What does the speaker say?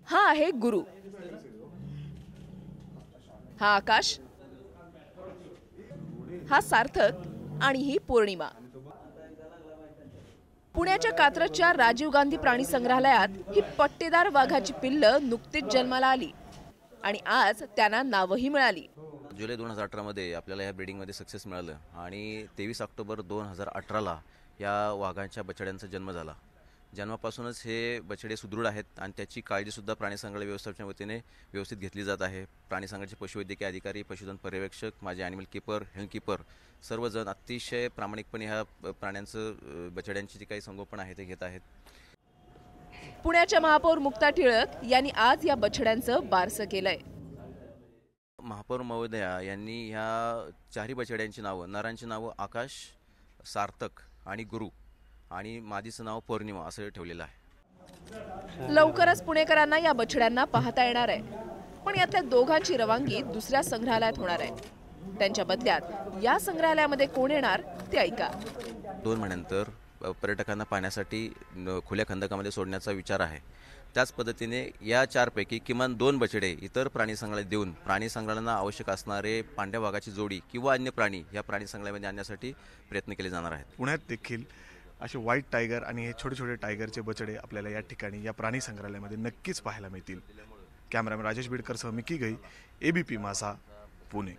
हा आहे गुरु, हा आकाश, हा सार्थक आणि ही पौर्णिमा. पुण्याच्या कात्रजच्या राजीव गांधी प्राणी संग्रहालयात ही पट्टेदार वाघाची पिल्लं नुकतीच जन्माला आली आणि आज त्यांना नावही मिळाली. जुलै 2018 मध्ये आपल्याला या ब्रीडिंगमध्ये सक्सेस मिळालं आणि 23 ऑक्टोबर 2018ला या वाघांच्या बछड्यांचा जन्म झाला. जन्मापासूनच हे बछडे सुदृढ आहेत आणि त्याची काळजीसुद्धा प्राणी संग्रहालय व्यवस्थापनाच्या वतीने व्यवस्थित घेतली जात आहे. प्राणी संग्रहालयाचे पशुवैद्यकीय अधिकारी, पशुधन पर्यवेक्षक, माझे ॲनिमल कीपर, हेल्थ कीपर सर्वजण अतिशय प्रामाणिकपणे ह्या प्राण्यांचं बछड्यांची जी काही संगोपन आहे ते घेत आहेत. पुण्याच्या महापौर मुक्ता टिळक यांनी आज या बछड्यांचं बारसं केलंय. महापौर महोदया यांनी ह्या चारही बछड्यांची नावं, नरांची नावं आकाश, सार्थक आणि गुरु आणि मादीचं नाव पौर्णिमा असं ठेवलेलं आहे. लवकरच पुणेकरांना या बछड्यांना पाहता येणार आहे, पण यातल्या दोघांची रवानगी दुसऱ्या संग्रहालयात होणार आहे. त्यांच्या बदल्यात या संग्रहालयामध्ये कोण येणार ते ऐका. 2 महिन्यानंतर पर्यटकांना पाहण्यासाठी खुल्या खंदकामध्ये सोडण्याचा विचार आहे. त्याच पद्धतीने या 4 पैकी किमान 2 बछडे इतर प्राणी संग्रहालयात देऊन प्राणी संग्रहालयांना आवश्यक असणारे पांढऱ्या वाघाची जोडी किंवा अन्य प्राणी या प्राणी संग्रहालयामध्ये आणण्यासाठी प्रयत्न केले जाणार आहेत. पुण्यात देखील असे व्हाईट टायगर आणि हे छोटे छोटे टायगरचे बछडे आपल्याला या ठिकाणी या प्राणी संग्रहालयामध्ये नक्कीच पाहायला मिळतील. कॅमेरामॅन राजेश बिडकरसह मिकी गई, ABP माझा, पुणे.